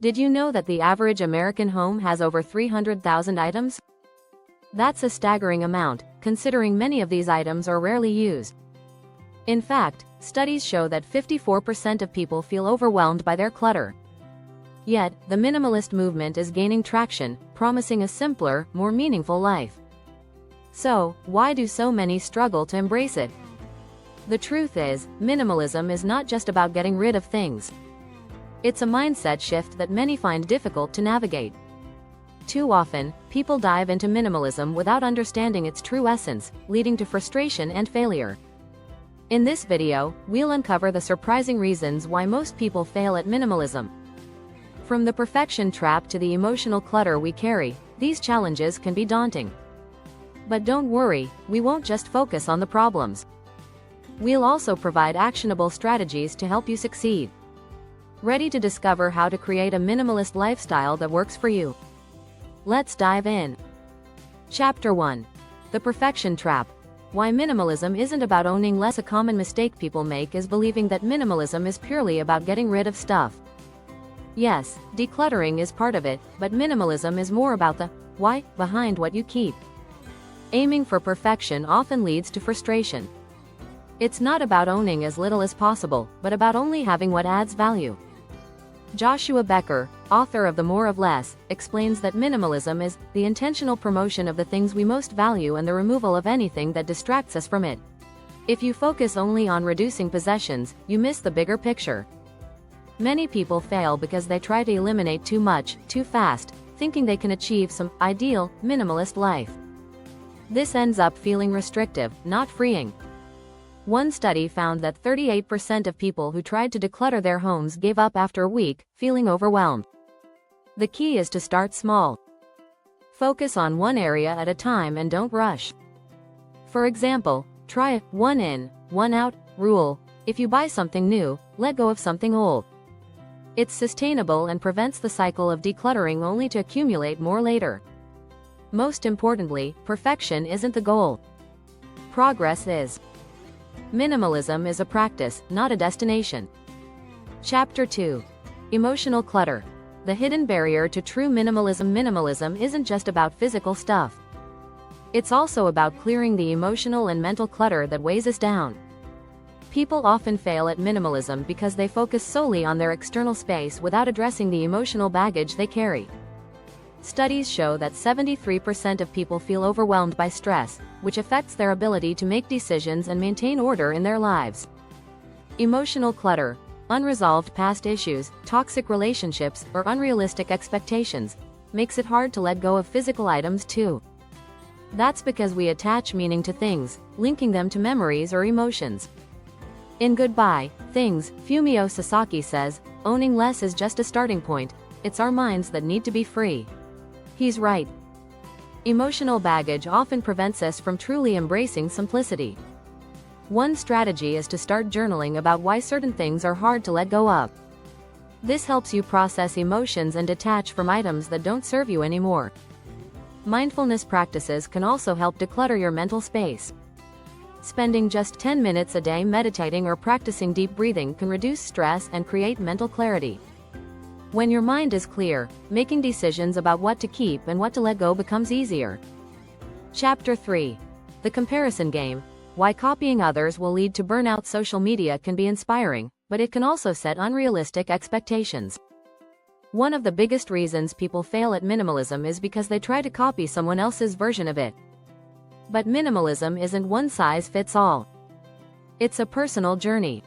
Did you know that the average American home has over 300,000 items? That's a staggering amount, considering many of these items are rarely used. In fact, studies show that 54% of people feel overwhelmed by their clutter. Yet, the minimalist movement is gaining traction, promising a simpler, more meaningful life. So, why do so many struggle to embrace it? The truth is, minimalism is not just about getting rid of things. It's a mindset shift that many find difficult to navigate. Too often, people dive into minimalism without understanding its true essence, leading to frustration and failure. In this video, we'll uncover the surprising reasons why most people fail at minimalism. From the perfection trap to the emotional clutter we carry, these challenges can be daunting. But don't worry, we won't just focus on the problems. We'll also provide actionable strategies to help you succeed. Ready to discover how to create a minimalist lifestyle that works for you? Let's dive in. Chapter 1. The Perfection Trap. Why minimalism isn't about owning less. A common mistake people make is believing that minimalism is purely about getting rid of stuff. Yes, decluttering is part of it, but minimalism is more about the why behind what you keep. Aiming for perfection often leads to frustration. It's not about owning as little as possible, but about only having what adds value. Joshua Becker, author of The More of Less, explains that minimalism is the intentional promotion of the things we most value and the removal of anything that distracts us from it. If you focus only on reducing possessions, you miss the bigger picture. Many people fail because they try to eliminate too much, too fast, thinking they can achieve some ideal, minimalist life. This ends up feeling restrictive, not freeing. One study found that 38% of people who tried to declutter their homes gave up after a week, feeling overwhelmed. The key is to start small. Focus on one area at a time and don't rush. For example, try a one in, one out rule. If you buy something new, let go of something old. It's sustainable and prevents the cycle of decluttering only to accumulate more later. Most importantly, perfection isn't the goal. Progress is. Minimalism is a practice, not a destination. Chapter 2. Emotional Clutter. The hidden barrier to true minimalism. Minimalism isn't just about physical stuff. It's also about clearing the emotional and mental clutter that weighs us down. People often fail at minimalism because they focus solely on their external space without addressing the emotional baggage they carry. Studies show that 73% of people feel overwhelmed by stress, which affects their ability to make decisions and maintain order in their lives. Emotional clutter, unresolved past issues, toxic relationships, or unrealistic expectations, makes it hard to let go of physical items too. That's because we attach meaning to things, linking them to memories or emotions. In Goodbye, Things, Fumio Sasaki says, owning less is just a starting point, it's our minds that need to be free. He's right. Emotional baggage often prevents us from truly embracing simplicity. One strategy is to start journaling about why certain things are hard to let go of. This helps you process emotions and detach from items that don't serve you anymore. Mindfulness practices can also help declutter your mental space. Spending just 10 minutes a day meditating or practicing deep breathing can reduce stress and create mental clarity. When your mind is clear, making decisions about what to keep and what to let go becomes easier. Chapter 3. The Comparison Game. Why copying others will lead to burnout. Social media can be inspiring, but it can also set unrealistic expectations. One of the biggest reasons people fail at minimalism is because they try to copy someone else's version of it. But minimalism isn't one size fits all. It's a personal journey.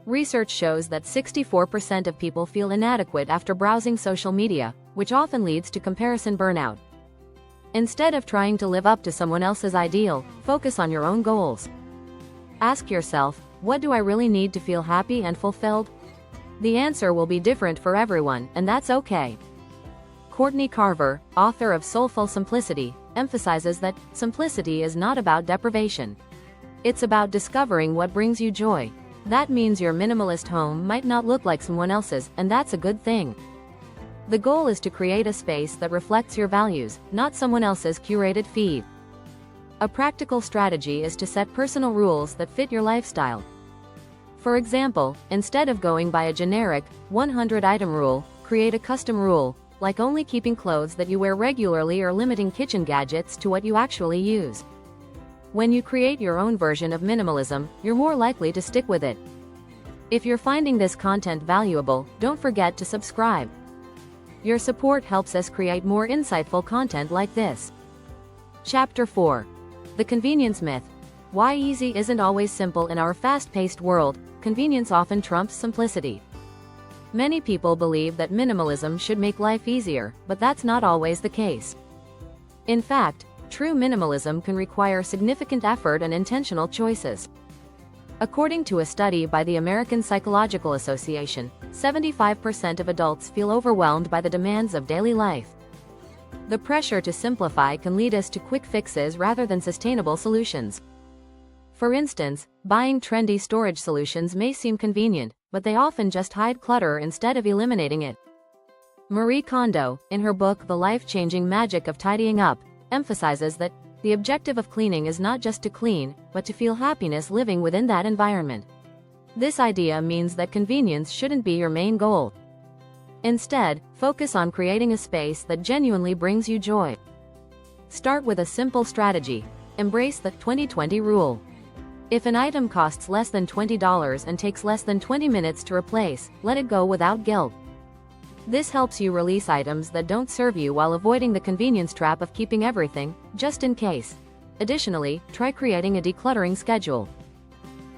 Research shows that 64% of people feel inadequate after browsing social media, which often leads to comparison burnout. Instead of trying to live up to someone else's ideal, focus on your own goals. Ask yourself, what do I really need to feel happy and fulfilled? The answer will be different for everyone, and that's okay. Courtney Carver, author of Soulful Simplicity, emphasizes that simplicity is not about deprivation. It's about discovering what brings you joy. That means your minimalist home might not look like someone else's, and that's a good thing. The goal is to create a space that reflects your values, not someone else's curated feed. A practical strategy is to set personal rules that fit your lifestyle. For example, instead of going by a generic 100-item rule, Create a custom rule, like only keeping clothes that you wear regularly or limiting kitchen gadgets to what you actually use. When you create your own version of minimalism, you're more likely to stick with it. If you're finding this content valuable, don't forget to subscribe. Your support helps us create more insightful content like this. Chapter 4. The Convenience Myth. Why easy isn't always simple. In our fast-paced world, convenience often trumps simplicity. Many people believe that minimalism should make life easier, but that's not always the case. In fact, true minimalism can require significant effort and intentional choices. According to a study by the American Psychological Association, 75% of adults feel overwhelmed by the demands of daily life. The pressure to simplify can lead us to quick fixes rather than sustainable solutions. For instance, buying trendy storage solutions may seem convenient, but they often just hide clutter instead of eliminating it. Marie Kondo, in her book The Life-Changing Magic of Tidying Up, emphasizes that the objective of cleaning is not just to clean, but to feel happiness living within that environment. This idea means that convenience shouldn't be your main goal. Instead, focus on creating a space that genuinely brings you joy. Start with a simple strategy. Embrace the 20-20 rule. If an item costs less than $20 and takes less than 20 minutes to replace, let it go without guilt. This helps you release items that don't serve you while avoiding the convenience trap of keeping everything, just in case. Additionally, try creating a decluttering schedule.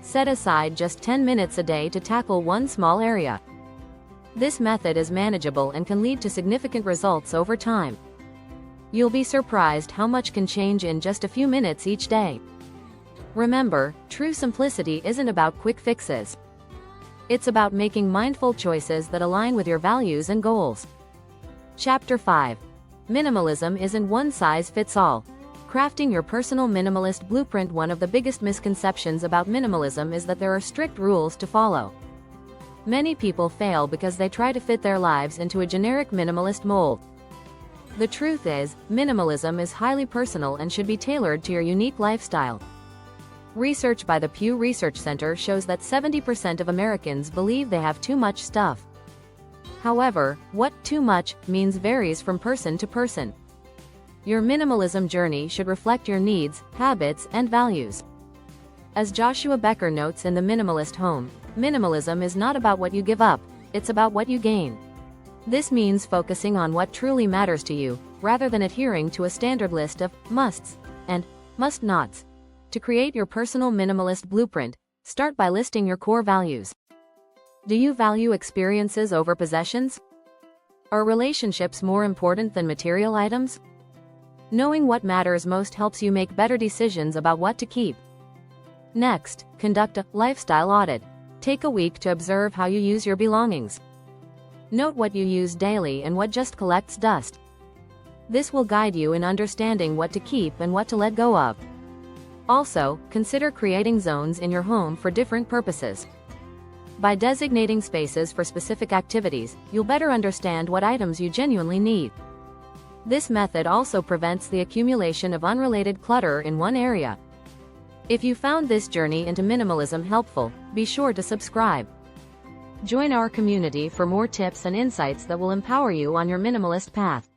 Set aside just 10 minutes a day to tackle one small area. This method is manageable and can lead to significant results over time. You'll be surprised how much can change in just a few minutes each day. Remember, true simplicity isn't about quick fixes. It's about making mindful choices that align with your values and goals. Chapter 5. Minimalism isn't one size fits all. Crafting your personal minimalist blueprint. One of the biggest misconceptions about minimalism is that there are strict rules to follow. Many people fail because they try to fit their lives into a generic minimalist mold. The truth is, minimalism is highly personal and should be tailored to your unique lifestyle. Research by the Pew Research Center shows that 70% of Americans believe they have too much stuff. However, what too much means varies from person to person. Your minimalism journey should reflect your needs, habits, and values. As Joshua Becker notes in The Minimalist Home, minimalism is not about what you give up, it's about what you gain. This means focusing on what truly matters to you, rather than adhering to a standard list of musts and must-nots. To create your personal minimalist blueprint, start by listing your core values. Do you value experiences over possessions? Are relationships more important than material items? Knowing what matters most helps you make better decisions about what to keep. Next, conduct a lifestyle audit. Take a week to observe how you use your belongings. Note what you use daily and what just collects dust. This will guide you in understanding what to keep and what to let go of. Also, consider creating zones in your home for different purposes. By designating spaces for specific activities, you'll better understand what items you genuinely need. This method also prevents the accumulation of unrelated clutter in one area. If you found this journey into minimalism helpful, be sure to subscribe. Join our community for more tips and insights that will empower you on your minimalist path.